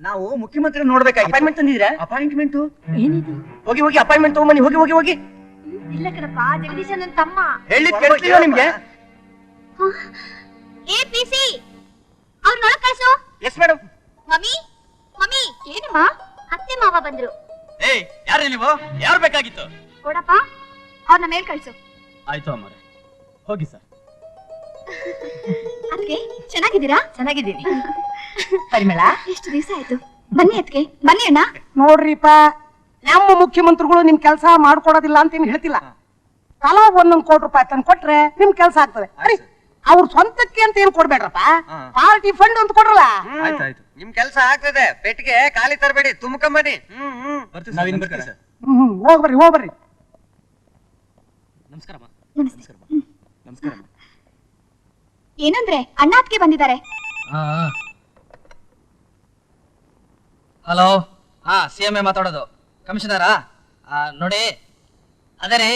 ನಾವು ಮುಖ್ಯಮಂತ್ರಿ ನೋಡ್ಬೇಕಾಗಿ appointment ತಂದಿದ್ದೀರಾ? Appointment ಏನಿದು? ಹೋಗಿ ಹೋಗಿ ಅಪಾಯಿಂಟ್ಮೆಂಟ್ ತಗೊಂಬನ್ನಿ. ಹೋಗಿ ಹೋಗಿ ಹೋಗಿ. ಇಲ್ಲ ಕಣಪ್ಪ, ಜಗದೀಶ ನನ್ನ ತಮ್ಮ. ಹೇಳಿ ಕೇಳಿಸ್ಲಿಲ್ಲ ನಿಮ್ಗೆ? ಏ ಪಿಸಿ, ಅವ್ರನ್ನೊಳಗೆ ಕಳ್ಸು. Yes madam. Mummy mummy. ಏನಮ್ಮ? ಅತ್ತೆ ಮಾವ ಬಂದ್ರು. ಏಯ್, ಯಾರೇ ನೀವು? ಯಾರು ಬೇಕಾಗಿತ್ತು? ಕೊಡಪ್ಪ, ಅವ್ರನ್ನ ಮೇಲ್ ಕಳ್ಸು. ಆಯ್ತು ಅಮ್ಮರೆ, ಹೋಗಿ ಸರ್. ಅದಕ್ಕೆ ಚೆನ್ನಾಗಿದ್ದೀರಾ? ಚೆನ್ನಾಗಿದ್ದೀನಿ. ಪರಿಮಳ, ಎಷ್ಟು ದಿವಸ ಆಯ್ತು. ಬನ್ನಿ ಅದಕ್ಕೆ, ಬನ್ನಿ ಅಣ್ಣ. ನೋಡ್ರಿಪ್ಪ, ನಮ್ಮ ಮುಖ್ಯಮಂತ್ರಿಗಳು ನಿಮ್ ಕೆಲಸ ಮಾಡ್ಕೊಡೋದಿಲ್ಲ ಅಂತ ಏನ್ ಹೇಳ್ತಿಲ್ಲ. ತಲಾ ಒಂದೊಂದು ಕೋಟಿ ರೂಪಾಯಿ ತಂದು ಕೊಟ್ರೆ ನಿಮ್ ಕೆಲಸ ಆಗ್ತದೆ. ಅವ್ರ ಸ್ವಂತಕ್ಕೆ ಅಂತ ಏನ್ ಕೊಡ್ಬೇಡ್ರಪ್ಪ, ಪಾರ್ಟಿ ಫಂಡ್ ಅಂತ ಕೊಡ್ರಲ್ಲ. ಆಯ್ತಾಯ್ತು, ನಿಮ್ ಕೆಲಸ ಆಗ್ತದೆ. ಪೆಟ್ಟಿಗೆ ಖಾಲಿ ತರಬೇಡಿ, ತುಂಬ್ಕೊಂಬನ್ನಿ. ನಾವಿನ್ ಬರ್ತೀವಿ ಸರ್. ಹೋಗ್ಬರ್ರಿ ಹೋಗ್ಬರ್ರಿ. ನಮಸ್ಕಾರಮ್ಮ. ನಮಸ್ತೆ. ನಮಸ್ಕಾರ. ಏನಂದ್ರೆ ಅಣ್ಣ ಅದಕ್ಕೆ ಬಂದಿದ್ದಾರೆ. ಹಲೋ, CM ಮಾತಾಡೋದು. ಕಮಿಷನರಾ? ನೋಡಿ, ಅದೇ ರೀ,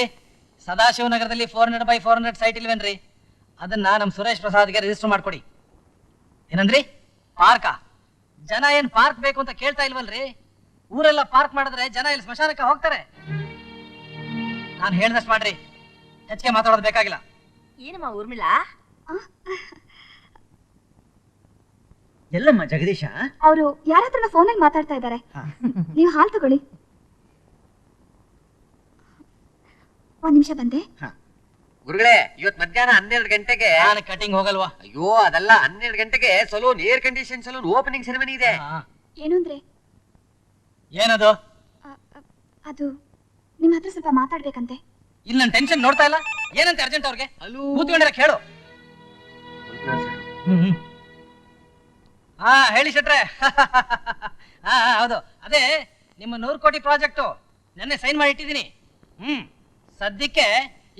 ಸದಾಶಿವನಗರದಲ್ಲಿ 400x400 ಸೈಟ್ ಇಲ್ವೇನ್ರಿ? ಅದನ್ನ ನಮ್ಮ ಸುರೇಶ್ ಪ್ರಸಾದ್ಗೆ ರಿಜಿಸ್ಟರ್ ಮಾಡ್ಕೊಡಿ. ಏನಂದ್ರಿ? ಪಾರ್ಕಾ? ಜನ ಏನ್ ಪಾರ್ಕ್ ಬೇಕು ಅಂತ ಕೇಳ್ತಾ ಇಲ್ವಲ್ರಿ? ಊರೆಲ್ಲ ಪಾರ್ಕ್ ಮಾಡಿದ್ರೆ ಜನ ಇಲ್ಲಿ ಸ್ಮಶಾನಕ್ಕೆ ಹೋಗ್ತಾರೆ. ನಾನು ಹೇಳ್ದಷ್ಟು ಮಾಡ್ರಿ, ಹೆಚ್ಚಿಗೆ ಮಾತಾಡೋದು ಬೇಕಾಗಿಲ್ಲ. ಏನಮ್ಮ ಊರ್ಮಿಳಾ? ಎಲ್ಲಮ್ಮ ಜಗದೀಶ? ಅವರು ಯಾರ ಹತ್ರನ ಫೋನಲ್ಲಿ ಮಾತಾಡ್ತಾ ಇದ್ದಾರೆ. ನೀವು ಹಾಲು ತಗೊಳ್ಳಿ. ಒಂದ್ ನಿಮಿಷ ಬಂದೆ. ಗುರುಗಳೇ, ಇವತ್ ಮಧ್ಯಾಹ್ನ 12 ಗಂಟೆಗೆ. ನಾನು ಕಟಿಂಗ್ ಹೋಗಲ್ವಾ? ಅಯ್ಯೋ ಅದಲ್ಲ, 12 ಗಂಟೆಗೆ salon, air condition salon opening ceremony ಇದೆ. ಏನು ಅಂದ್ರೆ ಏನದು? ಅದು ನಿಮ್ಮ ಹತ್ರ ಸ್ವಲ್ಪ ಮಾತಾಡ್ಬೇಕಂತೆ. ಇಲ್ಲಿ ನನ್ನ ಟೆನ್ಷನ್ ನೋಡ್ತಾ ಇಲ್ಲ? ಏನಂತೆ ಅರ್ಜೆಂಟ್ ಅವ್ರಿಗೆ? ಕೂತ್ಕೊಂಡಿರ ಕೇಳು. ಹೇಳಿ ಶೆಟ್ರೆ. ಹೌದು, ಅದೇ ನಿಮ್ಮ 100 ಕೋಟಿ ಪ್ರಾಜೆಕ್ಟು ನೆನ್ನೆ ಸೈನ್ ಮಾಡಿ ಇಟ್ಟಿದ್ದೀನಿ. ಸದ್ಯಕ್ಕೆ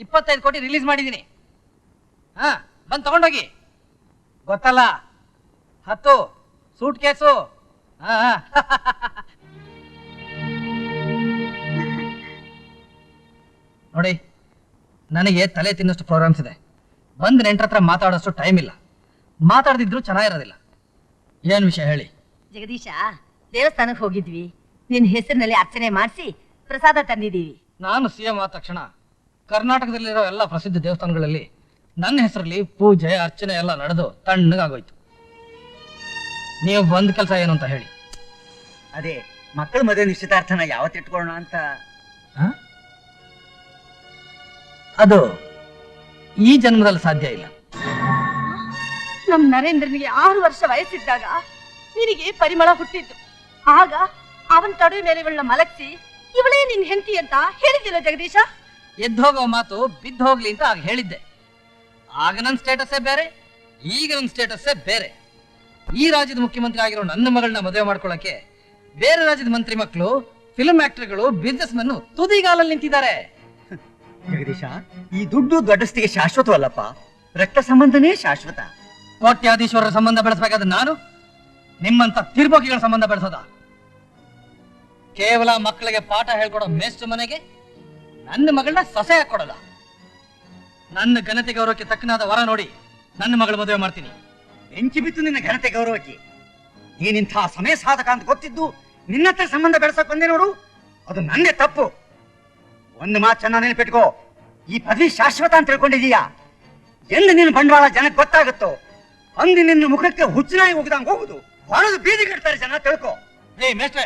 25 ಕೋಟಿ ರಿಲೀಸ್ ಮಾಡಿದ್ದೀನಿ. ಬಂದು ತಗೊಂಡೋಗಿ. ಗೊತ್ತಲ್ಲ, 10 ಸೂಟ್ ಕೇಸು. ನೋಡಿ, ನನಗೆ ತಲೆ ತಿನ್ನೋಷ್ಟು ಪ್ರೋಗ್ರಾಮ್ಸ್ ಇದೆ. ಬಂದು ನೆಂಟ್ರ ಹತ್ರ ಮಾತಾಡೋಷ್ಟು ಟೈಮ್ ಇಲ್ಲ. ಮಾತಾಡ್ದಿದ್ರು ಚೆನ್ನಾಗಿರೋದಿಲ್ಲ. ಏನ್ ವಿಷಯ ಹೇಳಿ? ಜಗದೀಶ, ದೇವಸ್ಥಾನಕ್ಕೆ ಹೋಗಿದ್ವಿ. ನಿನ್ ಹೆಸರಿನಲ್ಲಿ ಅರ್ಚನೆ ಮಾಡಿಸಿ ಪ್ರಸಾದ ತಂದಿದ್ದೀವಿ. ನಾನು CM ಆದ ತಕ್ಷಣ ಕರ್ನಾಟಕದಲ್ಲಿರೋ ಎಲ್ಲ ಪ್ರಸಿದ್ಧ ದೇವಸ್ಥಾನಗಳಲ್ಲಿ ನನ್ನ ಹೆಸರಲ್ಲಿ ಪೂಜೆ ಅರ್ಚನೆ ಎಲ್ಲ ನಡೆದು ತಣ್ಣಗಾಗೋಯ್ತು. ನೀವು ಬಂದ ಕೆಲಸ ಏನು ಅಂತ ಹೇಳಿ. ಅದೇ ಮಕ್ಕಳ ಮದುವೆ ನಿಶ್ಚಿತಾರ್ಥನ ಯಾವತ್ತು ಇಟ್ಕೊಳ್ಳೋಣ ಅಂತ. ಅದು ಈ ಜನ್ಮದಲ್ಲಿ ಸಾಧ್ಯ ಇಲ್ಲ. ನಮ್ ನರೇಂದ್ರನಿಗೆ 6 ವರ್ಷ ವಯಸ್ಸಿದ್ದಾಗ ನಿನಗೆ ಪರಿಮಳ ಹುಟ್ಟಿದ್ದು. ಆಗ ಅವನ ತಡೆ ಮೇಲೆ ಇವಳನ್ನ ಮಲಗಿಸಿ ಇವಳೇ ನಿನ್ ಹೆಂಡತಿ ಅಂತ ಹೇಳಿದ್ದಿಲ್ಲ ಜಗದೀಶ? ಎದ್ದೋಗೋ ಮಾತು ಬಿದ್ದು ಹೋಗ್ಲಿ ಅಂತ ಆಗ ಹೇಳಿದ್ದೆ. ಆಗ ನನ್ನ ಸ್ಟೇಟಸ್ಸೇ ಬೇರೆ, ಈಗ ನನ್ನ ಸ್ಟೇಟಸ್ಸೇ ಬೇರೆ. ಈ ರಾಜ್ಯದ ಮುಖ್ಯಮಂತ್ರಿ ಆಗಿರೋ ನನ್ನ ಮಗಳನ್ನ ಮದುವೆ ಮಾಡ್ಕೊಳ್ಳಕ್ಕೆ ಬೇರೆ ರಾಜ್ಯದ ಮಂತ್ರಿ ಮಕ್ಕಳು, ಫಿಲ್ಮ್ ಆಕ್ಟರ್ಗಳು, ಬಿಸ್ನೆಸ್ ಮನ್ ತುದಿಗಾಲಲ್ಲಿ ನಿಂತಿದ್ದಾರೆ. ಜಗದೀಶ, ಈ ದುಡ್ಡು ದೊಡ್ಡಸ್ತಿಗೆ ಶಾಶ್ವತವಲ್ಲಪ್ಪ, ರಕ್ತ ಸಂಬಂಧನೇ ಶಾಶ್ವತ. ಕೋಟ್ಯಾಧೀಶ್ವರರ ಸಂಬಂಧ ಬೆಳೆಸಬೇಕಾದ ನಾನು ನಿಮ್ಮಂತ ತಿರ್ಬೋಕಿಗಳ ಸಂಬಂಧ ಬೆಳೆಸೋದ? ಕೇವಲ ಮಕ್ಕಳಿಗೆ ಪಾಠ ಹೇಳ್ಕೊಡೋ ಮೇಷ್ಟ್ರ ಮನೆಗೆ ನನ್ನ ಮಗಳನ್ನ ಸೊಸೆ ಹಾಕೊಡಲ್ಲ. ನನ್ನ ಘನತೆ ಗೌರವಕ್ಕೆ ತಕ್ಕನಾದ ವರ ನೋಡಿ ನನ್ನ ಮಗಳ ಮದುವೆ ಮಾಡ್ತೀನಿ. ಬೆಂಕಿ ಬಿತ್ತು ನಿನ್ನ ಘನತೆ ಗೌರವಕ್ಕೆ. ನೀನಿಂಥ ಸಮಯ ಸಾಧಕ ಅಂತ ಗೊತ್ತಿದ್ದು ನಿನ್ನ ಹತ್ರ ಸಂಬಂಧ ಬೆಳೆಸಕ್ ಬಂದೆ ನೋಡು, ಅದು ನಂದೇ ತಪ್ಪು. ಒಂದು ಮಾತು ಚೆನ್ನಾಗಿ ನೆನಪಿಟ್ಕೋ, ಈ ಪದವಿ ಶಾಶ್ವತ ಅಂತ ತಿಳ್ಕೊಂಡಿದೀಯಾ. ಎಂದು ನಿನ್ನ ಬಂಡವಾಳ ಜನಕ್ಕೆ ಗೊತ್ತಾಗುತ್ತೋ ಅಂದು ನಿನ್ನ ಮುಖಕ್ಕೆ ಹುಚ್ಚನಾಗಿ ಹೋಗದಂಗ ಹೋಗುದು, ಹೊರದು ಬೀದಿ ಕಟ್ತಾರೆ ಜನ, ತಿಳ್ಕೊ. ಮೇಷ್ಟ್ರೆ,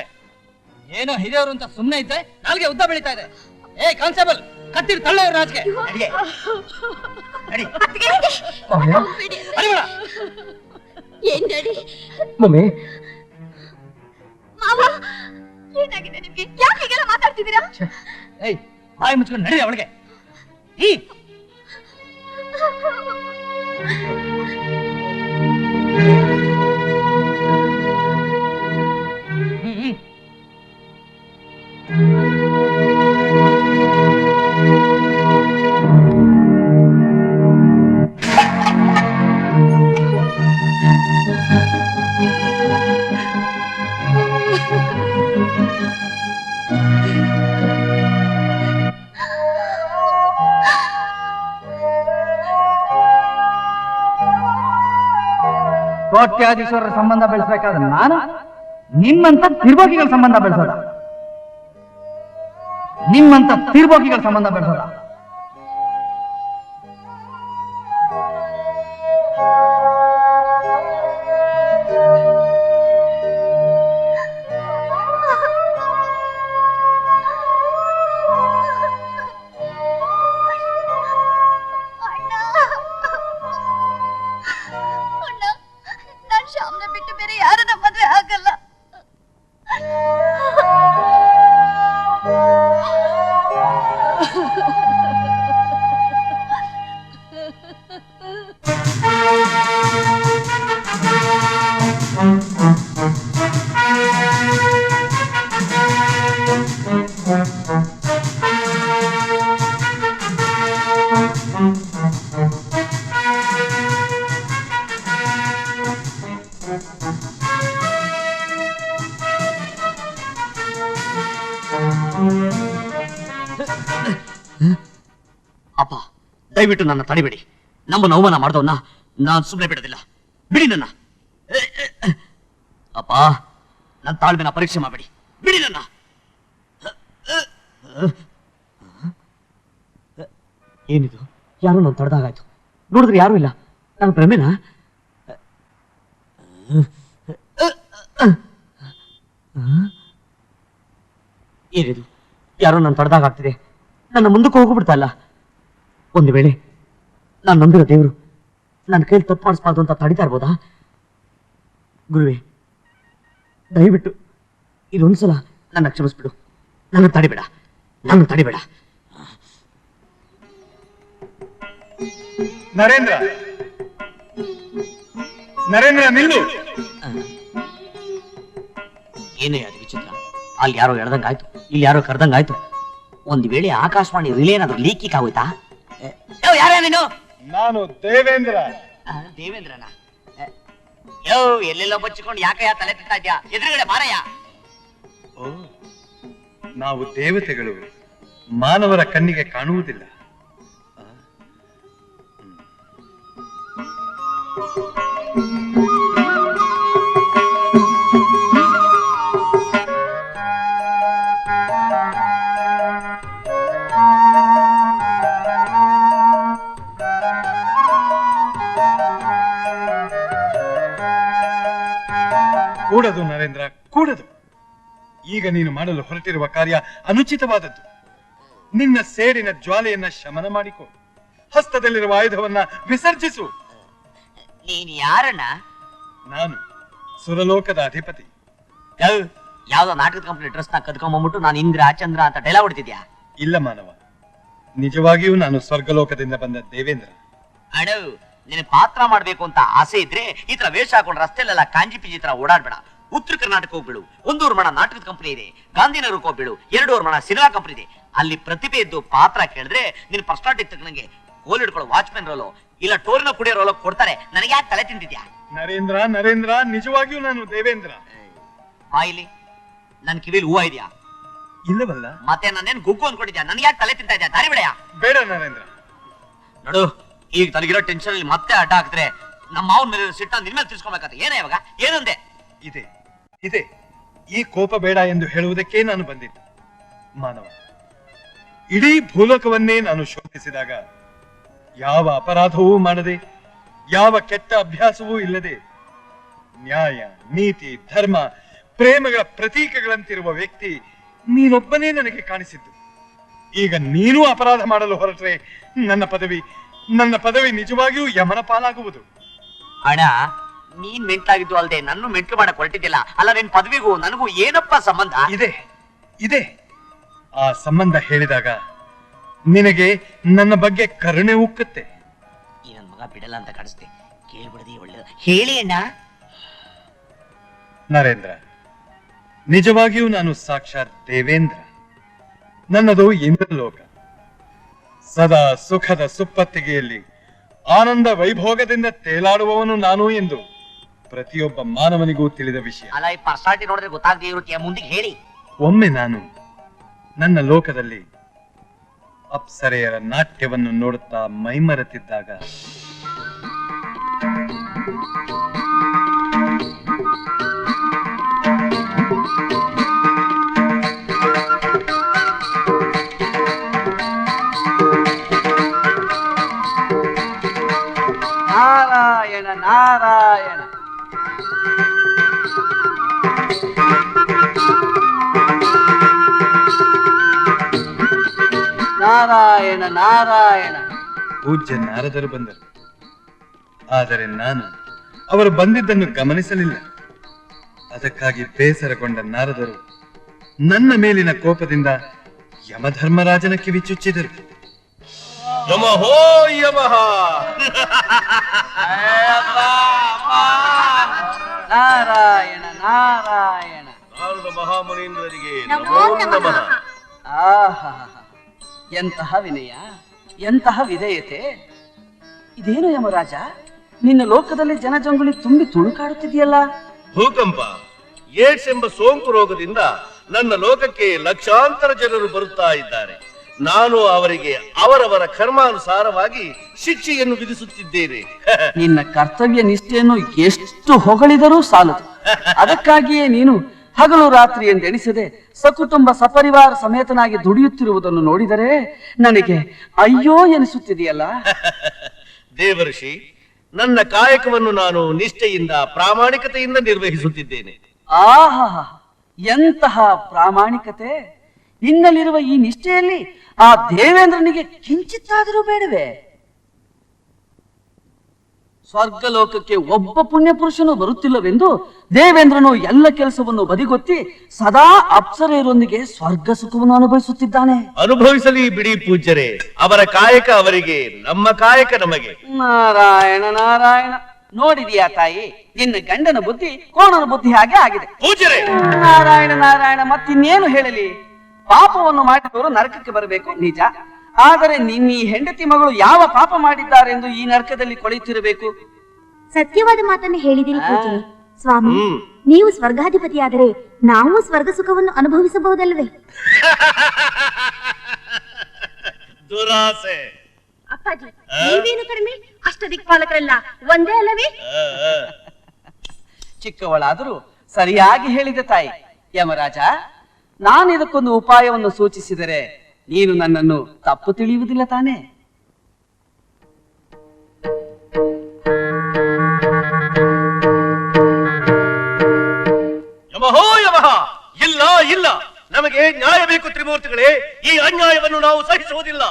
ಏನೋ ಹಿರಿಯವರು ಅಂತ ಸುಮ್ಮನೆ ಇದ್ರೆ ನಾಲ್ಗೆ ಉದ್ದ ಬೆಳೀತಾ ಇದೆ. ಕಾನ್ಸ್ಟೇಬಲ್, ಕತ್ತಿರಿ ತಳ್ಳ ಇವ್ರ ರಾಜಕ್ಕೆ. ಏನ್ ಡ್ಯಾಡಿ? ಮಮ್ಮಿ, ಮಾವ, ಏನಾಗಿದೆ ನಿಮ್ಗೆ? ಯಾಕೆ ಹೀಗೆಲ್ಲ ಮಾತಾಡ್ತಿದ್ದೀರಾ? ಬಾಯಿ ಮುಚ್ಕೊಂಡು ನಡಿ ಅವಳಿಗೆ. ಕೋಟ್ಯಾಧೀಶ್ವರರ ಸಂಬಂಧ ಬೆಳೆಸಬೇಕಾದ ನಾನು ನಿಮ್ಮಂತ ತಿರ್ಬೋಗಿಗಳ ಸಂಬಂಧ ಬೆಳೆಸೋದ? ನಿಮ್ಮಂತ ತಿರ್ಬೋಗಿಗಳ ಸಂಬಂಧ ಬೆಳೆಸೋದ? ನಾನ್ ಶ್ಯಾಮ್ನ ಬಿಟ್ಟು ಬೇರೆ ಯಾರನ್ನ ಮದ್ವೆ ಆಗಲ್ಲ. ಅಪ್ಪ, ದಯವಿಟ್ಟು ನನ್ನ ತಡಿಬೇಡಿ. ನಮ್ಮನ್ನು ಅವಮಾನ ಮಾಡಿದವನ್ನ ನಾನು ಸುಮ್ಮನೆ ಬಿಡೋದಿಲ್ಲ. ಬಿಡಿ ನನ್ನ. ಅಪ್ಪ, ನನ್ನ ತಾಳ್ಮೆನ ಪರೀಕ್ಷೆ ಮಾಡಬೇಡಿ. ಬಿಡಿ ನನ್ನ. ಏನಿದು? ಯಾರು ನಾನು ತಡೆದಾಗಾಯ್ತು. ನೋಡಿದ್ರೆ ಯಾರು ಇಲ್ಲ. ನಾನು ಭ್ರಮೆನಾ? ಏನಿದು? ಯಾರೋ ನಾನು ತಡೆದಾಗ್ತಿದೆ. ನನ್ನ ಮುಂದಕ್ಕೆ ಹೋಗ್ಬಿಡ್ತಾ ಇಲ್ಲ. ಒಂದು ವೇಳೆ ನಾನು ನಂಬಿರೋ ದೇವರು ನನ್ನ ಕೈಲಿ ತಪ್ಪು ಮಾಡಿಸ್ಬಾರ್ದು ಅಂತ ತಡಿತಾ ಇರ್ಬೋದಾ? ಗುರುವೇ, ದಯವಿಟ್ಟು ಇದೊಂದ್ಸಲ ನನ್ನ ಕ್ಷಮಿಸ್ಬಿಡು. ನನ್ನ ತಡಿಬೇಡ. ನರೇಂದ್ರ, ನಿಲ್ಲು. ಏನೇ ಅದು ವಿಚಿತ್ರ? ಅಲ್ಲಿ ಯಾರೋ ಎಳ್ದಂಗಾಯ್ತು, ಇಲ್ಲಿ ಯಾರೋ ಕರೆದಂಗಾಯ್ತು. ಒಂದು ವೇಳೆ ಆಕಾಶವಾಣಿ ರಿಲೇ ಏನಾದ್ರು ಲೀಕಿಕ್ ಆಗೋಯ್ತಾ? ಯಾರ ನೀನು? ನಾನು ದೇವೇಂದ್ರ. ದೇವೇಂದ್ರನ? ಯೋ, ಎಲ್ಲೆಲ್ಲೋ ಬಚ್ಚಿಕೊಂಡು ಯಾಕೆ ತಲೆ ತಿಂತಾ ಇದ್ಯಾ? ಎದುರುಗಡೆ ಬಾರಯ್ಯ. ಓ, ನಾವು ದೇವತೆಗಳು ಮಾನವರ ಕಣ್ಣಿಗೆ ಕಾಣುವುದಿಲ್ಲ. ಕೂಡದು ನರೇಂದ್ರ, ಕೂಡದು. ಈಗ ನೀನು ಮಾಡಲು ಹೊರಟಿರುವ ಕಾರ್ಯ ಅನುಚಿತವಾದದ್ದು. ನಿನ್ನ ಸೇಡಿನ ಜ್ವಾಲೆಯನ್ನ ಶಮನ ಮಾಡಿಕೊ. ಹಸ್ತದಲ್ಲಿರುವ ಆಯುಧವನ್ನ ವಿಸರ್ಜಿಸು. ನೀನ್ ಯಾರಣ್ಣ? ನಾನು ಸುರಲೋಕದ ಅಧಿಪತಿ. ಯಾವ್ದೋ ನಾಟಕದ ಕಂಪನಿ ಡ್ರೆಸ್ ನ ಕದ್ಕೊಂಡ್ಬಿಟ್ಟು ನಾನು ಇಂದ್ರ ಚಂದ್ರ ಅಂತ ಡೈಲಾಗ್ ಹೊಡ್ತಿದ್ಯಾ? ಇಲ್ಲ ಮಾನವ, ನಿಜವಾಗಿಯೂ ನಾನು ಸ್ವರ್ಗಲೋಕದಿಂದ ಬಂದ ದೇವೇಂದ್ರ. ಅಣ್ಣ, ನಿನ್ನ ಪಾತ್ರ ಮಾಡ್ಬೇಕು ಅಂತ ಆಸೆ ಇದ್ರೆ ಈ ತರ ವೇಷ ಹಾಕೊಂಡು ರಸ್ತೆಲೆಲ್ಲ ಕಾಂಜಿ ಪಿಂಜಿ ತರ ಓಡಾಡ್ಬೇಡ. ಉತ್ತರ ಕರ್ನಾಟಕ ಹೋಗ್ಬಿಡು. 1 ಮಣ ನಾಟಕದ ಕಂಪನಿ ಇದೆ. ಗಾಂಧಿನಗರಕ್ಕೆ ಹೋಗ್ಬಿಡು. 2 ಮಣ ಸಿನಿಮಾ ಕಂಪನಿ ಇದೆ. ಅಲ್ಲಿ ಪ್ರತಿಭೆ ಇದ್ದು ಪಾತ್ರ ಕೇಳಿದ್ರೆ ನಿನ್ ಪರ್ಸನಾಲಿಟಿ ತಕ್ಕನಂಗೆ ಗೋಲ್ ಹಿಡ್ಕೊಳ್ಳೋ ವಾಚ್ಮೆನ್ ರೋಲು ಇಲ್ಲ ಟೋರ್ನ ಕುಡಿಯೋ ರೋಲು ಕೊಡ್ತಾರೆ. ನನಗೆ ಯಾಕೆ ತಲೆ ತಿಂತಿದ್ಯಾ? ನರೇಂದ್ರ, ನಿಜವಾಗಿಯೂ ನಾನು ದೇವೇಂದ್ರ. ಬಾಯಿಲಿ ನನ್ ಕಿವಿಲಿ ಹೂವ ಇದೆಯಾ? ಇಲ್ಲವಲ್ಲ. ಮತ್ತೆ ನಾನೇನ್ ಗುಗ್ಗು ಅನ್ಕೊಂಡಿದ್ಯಾ? ನನ್ಗೆ ಯಾಕೆ ತಲೆ ತಿಂತಾ ಇದ್ಯಾ? ದಾರಿ ಬಿಡಯಾ? ಬೇಡ ನರೇಂದ್ರ. ನೋಡು, ಈಗ ತನಗಿರೋ ಟೆನ್ಷನ್ ಅಲ್ಲಿ ಮತ್ತೆ ಅಡ್ಡ ಹಾಕಿದ್ರೆ ನಮ್ಮ ಮಾವನ ಮೇಲೆ ಸಿಟ್ಟ ನಿನ್ ಮೇಲೆ ತಿರ್ಸ್ಕೊಬೇಕಾತ. ಏನೇ ಇವಾಗ? ಏನಂದೆ? ಇದೆ ಈ ಕೋಪ ಬೇಡ ಎಂದು ಹೇಳುವುದಕ್ಕೆ ನಾನು ಬಂದಿದ್ದು. ಮಾನವ, ಇಡೀ ಭೂಲೋಕವನ್ನೇ ನಾನು ಶೋಧಿಸಿದಾಗ ಯಾವ ಅಪರಾಧವೂ ಮಾಡದೆ, ಯಾವ ಕೆಟ್ಟ ಅಭ್ಯಾಸವೂ ಇಲ್ಲದೆ, ನ್ಯಾಯ, ನೀತಿ, ಧರ್ಮ, ಪ್ರೇಮಗಳ ಪ್ರತೀಕಗಳಂತಿರುವ ವ್ಯಕ್ತಿ ನೀನೊಬ್ಬನೇ ನನಗೆ ಕಾಣಿಸಿದ್ದು. ಈಗ ನೀನೂ ಅಪರಾಧ ಮಾಡಲು ಹೊರಟ್ರೆ ನನ್ನ ಪದವಿ ನಿಜವಾಗಿಯೂ ಯಮನ ಪಾಲಾಗುವುದು. ಅಣ್ಣ, ನೀನ್ ಮೆಂಟ್ಲಾಗಿದ್ದು ಅಲ್ದೆ ನನ್ನ ಮೆಂಟ್ಲು ಮಾಡಕ್ ಹೊರಟಿದ್ದಿಲ್ಲ. ಅಲ್ಲ, ನಿನ್ ಪದವಿಗೂ ನನಗೂ ಏನಪ್ಪ ಸಂಬಂಧ? ಇದೆ ಆ ಸಂಬಂಧ ಹೇಳಿದಾಗ ನಿನಗೆ ನನ್ನ ಬಗ್ಗೆ ಕರುಣೆ ಉಕ್ಕುತ್ತೆ. ಈ ನನ್ ಮಗ ಬಿಡಲ್ಲ ಅಂತ ಕಾಣಿಸ್ತೆ. ಕೇಳ್ಬಿಡದಿ ಒಳ್ಳೆ. ಹೇಳಿ ಅಣ್ಣ. ನರೇಂದ್ರ, ನಿಜವಾಗಿಯೂ ನಾನು ಸಾಕ್ಷಾತ್ ದೇವೇಂದ್ರ. ನನ್ನದು ಇಂದ್ರಲೋಕ. ಸದಾ ಸುಖದ ಸುಪ್ಪತ್ತಿಗೆಯಲ್ಲಿ ಆನಂದ ವೈಭೋಗದಿಂದ ತೇಲಾಡುವವನು ನಾನು ಎಂದು ಪ್ರತಿಯೊಬ್ಬ ಮಾನವನಿಗೂ ತಿಳಿದ ವಿಷಯ. ಅಲ್ಲ, ಈ ಪರ್ಸನಾಲಿಟಿ ನೋಡಿದ್ರೆ ಗೊತ್ತಾಗದೇ ಇರುತ್ತೆ. ಮುಂದಿಗೆ ಹೇಳಿ. ಒಮ್ಮೆ ನಾನು ನನ್ನ ಲೋಕದಲ್ಲಿ ಅಪ್ಸರೆಯರ ನಾಟ್ಯವನ್ನು ನೋಡುತ್ತಾ ಮೈಮರೆತಿದ್ದಾಗ ನಾರಾಯಣ ನಾರಾಯಣ. ಪೂಜ್ಯ ನಾರದರು ಬಂದರು. ಆದರೆ ನಾನು ಅವರು ಬಂದಿದ್ದನ್ನು ಗಮನಿಸಲಿಲ್ಲ. ಅದಕ್ಕಾಗಿ ಬೇಸರಗೊಂಡ ನಾರದರು ನನ್ನ ಮೇಲಿನ ಕೋಪದಿಂದ ಯಮಧರ್ಮರಾಜನ ಕಿವಿ ಚುಚ್ಚಿದರು. ಯಮಹೋ ಯಮಃ. ನಾರಾಯಣ ನಾರಾಯಣ. ನಾರದ ಮಹಾಮುನೀಂದ್ರರಿಗೆ ನಮೋ ನಮಃ. ಆಹಾ, ಎಂತಹ ವಿನಯ, ಎಂತಹ ವಿಧೇಯತೆ. ಇದೇನು ಯಮರಾಜ, ನಿನ್ನ ಲೋಕದಲ್ಲಿ ಜನಜಂಗುಳಿ ತುಂಬಿ ತುಳುಕಾಡುತ್ತಿದೆಯಲ್ಲ? ಭೂಕಂಪ, ಏಡ್ಸ್ ಎಂಬ ಸೋಂಕು ರೋಗದಿಂದ ನನ್ನ ಲೋಕಕ್ಕೆ ಲಕ್ಷಾಂತರ ಜನರು ಬರುತ್ತಾ ಇದ್ದಾರೆ. ನಾನು ಅವರಿಗೆ ಅವರವರ ಕರ್ಮಾನುಸಾರವಾಗಿ ಶಿಕ್ಷೆಯನ್ನು ವಿಧಿಸುತ್ತಿದ್ದೇನೆ. ನಿನ್ನ ಕರ್ತವ್ಯ ನಿಷ್ಠೆಯನ್ನು ಎಷ್ಟು ಹೊಗಳಿದರೂ ಸಾಲದು. ಅದಕ್ಕಾಗಿಯೇ ನೀನು ಹಗಲು ರಾತ್ರಿ ಎಂದೆಣಿಸದೆ ಸಕುಟುಂಬ ಸಪರಿವಾರ ಸಮೇತನಾಗಿ ದುಡಿಯುತ್ತಿರುವುದನ್ನು ನೋಡಿದರೆ ನನಗೆ ಅಯ್ಯೋ ಎನಿಸುತ್ತಿದೆಯಲ್ಲ. ದೇವಋಷಿ, ನನ್ನ ಕಾಯಕವನ್ನು ನಾನು ನಿಷ್ಠೆಯಿಂದ ಪ್ರಾಮಾಣಿಕತೆಯಿಂದ ನಿರ್ವಹಿಸುತ್ತಿದ್ದೇನೆ. ಆಹಾ, ಎಂತಹ ಪ್ರಾಮಾಣಿಕತೆ! ನಿನ್ನಲ್ಲಿರುವ ಈ ನಿಷ್ಠೆಯಲ್ಲಿ ಆ ದೇವೇಂದ್ರನಿಗೆ ಕಿಂಚಿತ್ತಾದರೂ ಬೇಡವೇ? ಸ್ವರ್ಗಲೋಕಕ್ಕೆ ಒಬ್ಬ ಪುಣ್ಯ ಪುರುಷನು ಬರುತ್ತಿಲ್ಲವೆಂದು ದೇವೇಂದ್ರನು ಎಲ್ಲ ಕೆಲಸವನ್ನು ಬದಿಗೊತ್ತಿ ಸದಾ ಅಪ್ಸರೆಯರೊಂದಿಗೆ ಸ್ವರ್ಗ ಸುಖವನ್ನು ಅನುಭವಿಸುತ್ತಿದ್ದಾನೆ. ಅನುಭವಿಸಲಿ ಬಿಡಿ ಪೂಜ್ಯರೇ, ಅವರ ಕಾಯಕ ಅವರಿಗೆ, ನಮ್ಮ ಕಾಯಕ ನಮಗೆ. ನಾರಾಯಣ ನಾರಾಯಣ. ನೋಡಿದೀಯಾ ತಾಯಿ, ನಿನ್ನ ಗಂಡನ ಬುದ್ಧಿ ಕೋಣನ ಬುದ್ಧಿ ಹಾಗೆ ಆಗಿದೆ. ಪೂಜ್ಯರೇ, ನಾರಾಯಣ ನಾರಾಯಣ. ಮತ್ತಿನ್ನೇನು ಹೇಳಲಿ? ಪಾಪವನ್ನು ಮಾಡಿದವರು ನರಕಕ್ಕೆ ಬರಬೇಕು ನಿಜ, ಆದರೆ ನಿನ್ನ ಈ ಹೆಂಡತಿ ಮಗಳು ಯಾವ ಪಾಪ ಮಾಡಿದ್ದಾರೆಂದು ಈ ನರಕದಲ್ಲಿ ಕೊಳೆಯುತ್ತಿರಬೇಕು? ಸತ್ಯವಾದ ಮಾತನ್ನು ಹೇಳಿದಿರಿ ಪೂಜನೆ. ಸ್ವಾಮಿ, ನೀವು ಸ್ವರ್ಗಾಧಿಪತಿಯಾದರೆ ನಾವು ಸ್ವರ್ಗ ಸುಖವನ್ನು ಅನುಭವಿಸಬಹುದಲ್ವೇ? ದುರಾಸೆ. ಅಪ್ಪಾಜಿ, ನೀವೇನು ಕಡಿಮೆ, ಅಷ್ಟದಿಕ್ಪಾಲಕರಲ್ಲ ಒಂದೇ ಅಲ್ಲವೇ? ಚಿಕ್ಕವಳಾದರೂ ಸರಿಯಾಗಿ ಹೇಳಿದ ತಾಯಿ. ಯಮರಾಜ, ನಾನು ಇದಕ್ಕೊಂದು ಉಪಾಯವನ್ನು ಸೂಚಿಸಿದರೆ ನೀನು ನನ್ನನ್ನು ತಪ್ಪು ತಿಳಿಯುವುದಿಲ್ಲ ತಾನೇ? ಯಮಹೋ ಯಮಃ. ಇಲ್ಲ ಇಲ್ಲ, ನಮಗೆ ನ್ಯಾಯ ಬೇಕು ತ್ರಿಮೂರ್ತಿಗಳೇ. ಈ ಅನ್ಯಾಯವನ್ನು ನಾವು ಸಹಿಸುವುದಿಲ್ಲ.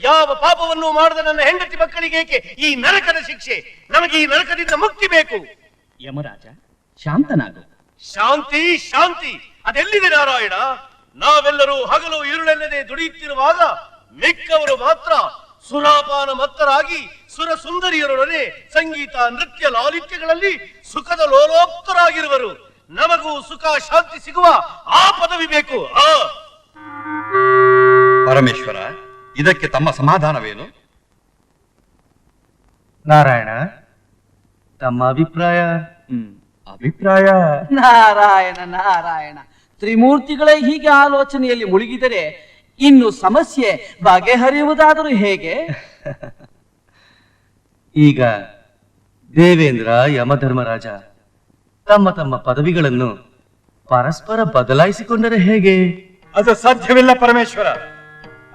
ಯಾವ ಪಾಪವನ್ನು ಮಾಡದ ನನ್ನ ಹೆಂಡತಿ ಮಕ್ಕಳಿಗೇಕೆ ಈ ನರಕದ ಶಿಕ್ಷೆ? ನಮಗೆ ಈ ನರಕದಿಂದ ಮುಕ್ತಿ ಬೇಕು. ಯಮರಾಜ, ಶಾಂತನಾಗು. ಶಾಂತಿ ಶಾಂತಿ ಅದೆಲ್ಲಿದೆ ನಾರಾಯಣ? ನಾವೆಲ್ಲರೂ ಹಗಲು ഇരുಳೆಲ್ಲದೆ ದುಡಿಯುತ್ತಿರುವಾಗ ಮಿಕ್ಕವರು ಮಾತ್ರ ಸುರಾಪಾನ ಮತ್ತರಾಗಿ ಸುರ ಸುಂದರಿಯರೊಡನೆ ಸಂಗೀತ ನೃತ್ಯ ಲಾಲಿತ್ಯಗಳಲ್ಲಿ ಸುಖದ ಲೋಲೋಕ್ತರಾಗಿರುವರು. ನಮಗೂ ಸುಖ ಶಾಂತಿ ಸಿಗುವ ಆ ಪದವಿ ಬೇಕು. ಪರಮೇಶ್ವರ, ಇದಕ್ಕೆ ತಮ್ಮ ಸಮಾಧಾನವೇನು? ನಾರಾಯಣ, ತಮ್ಮ ಅಭಿಪ್ರಾಯ? ಅಭಿಪ್ರಾಯ ನಾರಾಯಣ ನಾರಾಯಣ. ತ್ರಿಮೂರ್ತಿಗಳೇ ಹೀಗೆ ಆಲೋಚನೆಯಲ್ಲಿ ಮುಳುಗಿದರೆ ಇನ್ನು ಸಮಸ್ಯೆ ಬಗೆಹರಿಯುವುದಾದರೂ ಹೇಗೆ? ಈಗ ದೇವೇಂದ್ರ, ಯಮಧರ್ಮರಾಜ ತಮ್ಮ ತಮ್ಮ ಪದವಿಗಳನ್ನು ಪರಸ್ಪರ ಬದಲಾಯಿಸಿಕೊಂಡರೆ ಹೇಗೆ? ಅದು ಸಾಧ್ಯವಿಲ್ಲ ಪರಮೇಶ್ವರ.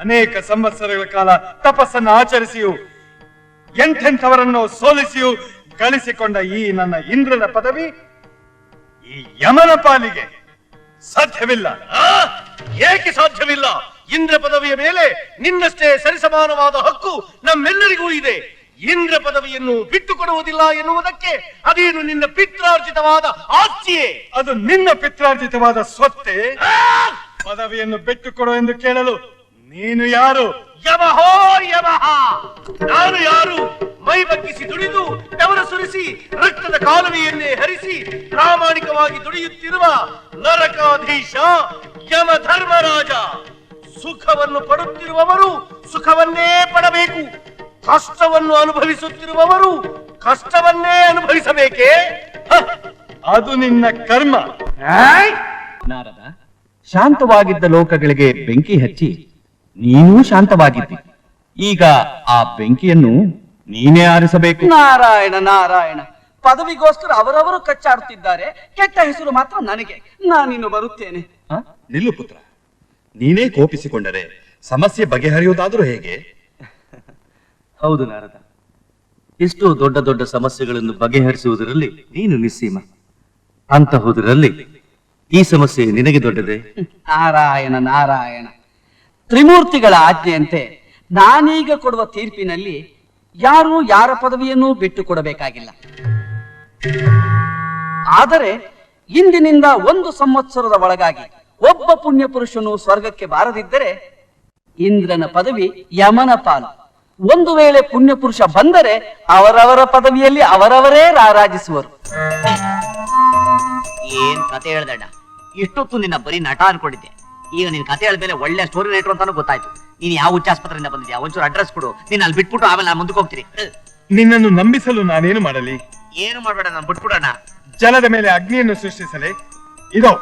ಅನೇಕ ಸಂವತ್ಸರಗಳ ಕಾಲ ತಪಸ್ಸನ್ನು ಆಚರಿಸಿಯೂ ಎಂಥೆಂಥವರನ್ನು ಸೋಲಿಸಿಯೂ ಗಳಿಸಿಕೊಂಡ ಈ ನನ್ನ ಇಂದ್ರನ ಪದವಿ ಈ ಯಮನ ಪಾಲಿಗೆ ಸಾಧ್ಯವಿಲ್ಲ. ಏಕೆ ಸಾಧ್ಯವಿಲ್ಲ? ಇಂದ್ರ ಪದವಿಯ ಮೇಲೆ ನಿನ್ನಷ್ಟೇ ಸರಿಸಮಾನವಾದ ಹಕ್ಕು ನಮ್ಮೆಲ್ಲರಿಗೂ ಇದೆ. ಇಂದ್ರ ಪದವಿಯನ್ನು ಬಿಟ್ಟುಕೊಡುವುದಿಲ್ಲ ಎನ್ನುವುದಕ್ಕೆ ಅದೇನು ನಿನ್ನ ಪಿತ್ರಾರ್ಜಿತವಾದ ಆಸ್ತಿಯೇ? ಅದು ನಿನ್ನ ಪಿತ್ರಾರ್ಜಿತವಾದ ಸ್ವತ್ತೇ. ಪದವಿಯನ್ನು ಬಿಟ್ಟುಕೊಡು ಎಂದು ಕೇಳಲು ನೀನು ಯಾರು? ಯಮಹೋ ಯಮಃ. ನಾನು ಯಾರು? ಮೈ ಬಗ್ಗಿಸಿ ದುಡಿದು ಬೆವರು ಸುರಿಸಿ ರಕ್ತದ ಕಾಲುವೆಯನ್ನೇ ಹರಿಸಿ ಪ್ರಾಮಾಣಿಕವಾಗಿ ದುಡಿಯುತ್ತಿರುವ ನರಕಾಧೀಶ ಯಮಧರ್ಮರಾಜ. ಸುಖವನ್ನು ಪಡುತ್ತಿರುವವರು ಸುಖವನ್ನೇ ಪಡಬೇಕು, ಕಷ್ಟವನ್ನು ಅನುಭವಿಸುತ್ತಿರುವವರು ಕಷ್ಟವನ್ನೇ ಅನುಭವಿಸಬೇಕೇ? ಅದು ನಿನ್ನ ಕರ್ಮ. ನಾರದ, ಶಾಂತವಾಗಿದ್ದ ಲೋಕಗಳಿಗೆ ಬೆಂಕಿ ಹಚ್ಚಿ ನೀನೂ ಶಾಂತವಾಗಿದ್ದಿ. ಈಗ ಆ ಬೆಂಕಿಯನ್ನು ನೀನೇ ಆರಿಸಬೇಕು. ನಾರಾಯಣ ನಾರಾಯಣ. ಪದವಿಗೋಸ್ಕರ ಅವರವರು ಕಚ್ಚಾಡುತ್ತಿದ್ದಾರೆ, ಕೆಟ್ಟ ಹೆಸರು ಮಾತ್ರ ನನಗೆ. ನಾನಿನ್ನು ಬರುತ್ತೇನೆ. ನಿಲ್ಲು ಪುತ್ರ, ನೀನೇ ಕೋಪಿಸಿಕೊಂಡರೆ ಸಮಸ್ಯೆ ಬಗೆಹರಿಯುವುದಾದರೂ ಹೇಗೆ? ಹೌದು ನಾರದ, ಎಷ್ಟೋ ದೊಡ್ಡ ದೊಡ್ಡ ಸಮಸ್ಯೆಗಳನ್ನು ಬಗೆಹರಿಸುವುದರಲ್ಲಿ ನೀನು ನಿಸ್ಸೀಮ. ಅಂತಹುದರಲ್ಲಿ ಈ ಸಮಸ್ಯೆ ನಿನಗೆ ದೊಡ್ಡದೆ? ನಾರಾಯಣ ನಾರಾಯಣ. ತ್ರಿಮೂರ್ತಿಗಳ ಆಜ್ಞೆಯಂತೆ ನಾನೀಗ ಕೊಡುವ ತೀರ್ಪಿನಲ್ಲಿ ಯಾರು ಯಾರ ಪದವಿಯನ್ನು ಬಿಟ್ಟು ಕೊಡಬೇಕಾಗಿಲ್ಲ. ಆದರೆ ಇಂದಿನಿಂದ 1 ಸಂವತ್ಸರದ ಒಳಗಾಗಿ ಒಬ್ಬ ಪುಣ್ಯ ಪುರುಷನು ಸ್ವರ್ಗಕ್ಕೆ ಬಾರದಿದ್ದರೆ ಇಂದ್ರನ ಪದವಿ ಯಮನ ಪಾಲು. ಒಂದು ವೇಳೆ ಪುಣ್ಯ ಪುರುಷ ಬಂದರೆ ಅವರವರ ಪದವಿಯಲ್ಲಿ ಅವರವರೇ ರಾರಾಜಿಸುವರು. ಏನ್ ಕತೆ ಹೇಳ್ದಣ್ಣ, ಇಷ್ಟೊತ್ತು ನಿನ್ನ ಬರೀ ನಟ ಅನ್ಕೊಂಡಿದ್ದೆ. ಈಗ ನಿನ್ ಕತೆ ಹೇಳ್ಮೇಲೆ ಒಳ್ಳೆ ಸ್ಟೋರಿ ರೈಟರ್ ಅಂತಾನು ಗೊತ್ತಾಯ್ತು. ನೀನ್ ಯಾವ ಉಚ್ಚಾಸ್ಪತ್ರೆಯಿಂದ ಬಂದಿದ್ಯಾ, ಒಂಚೂರು ಅಡ್ರೆಸ್ ಕೊಡು. ನೀನ್ ಅಲ್ಲಿ ಬಿಟ್ಬಿಟ್ಟು ಆಮೇಲೆ ನಾನು ಮುಂದಕ್ಕೆ ಹೋಗ್ತೀನಿ. ನಿನ್ನನ್ನು ನಂಬಿಸಲು ನಾನೇನು ಮಾಡಲಿ? ಏನು ಮಾಡ್ಬೇಡ, ನಾನು ಬಿಟ್ಬಿಡೋಣ. ಜಲದ ಮೇಲೆ ಅಗ್ನಿಯನ್ನು ಸೃಷ್ಟಿಸಲೇ? ಇದೋ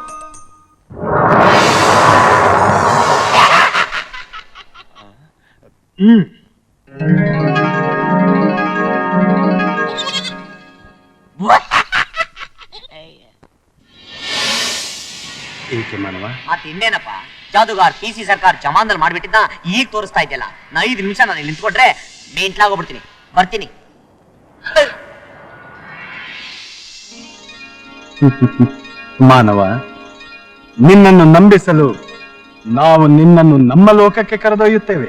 ಏಕೆ ಮಾನವ? ಮತ್ತೆ ಇನ್ನೇನಪ್ಪ, ಜಾದುಗಾರ್ PC ಸರ್ಕಾರ ಜಮಾನ್ದಲ್ಲಿ ಮಾಡ್ಬಿಟ್ಟಿದ್ನ ಈಗ ತೋರಿಸ್ತಾ ಇದೆಯಲ್ಲ. ನಾ 5 ನಿಮಿಷ ನಾನು ಇಲ್ಲಿ ನಿಂತ್ಕೊಂಡ್ರೆ ಮೇಂಟ್ಲಾಗೋಗ್ಬಿಡ್ತೀನಿ. ಬರ್ತೀನಿ. ಮಾನವ, ನಿನ್ನನ್ನು ನಂಬಿಸಲು ನಾವು ನಿನ್ನನ್ನು ನಮ್ಮ ಲೋಕಕ್ಕೆ ಕರೆದೊಯ್ಯುತ್ತೇವೆ.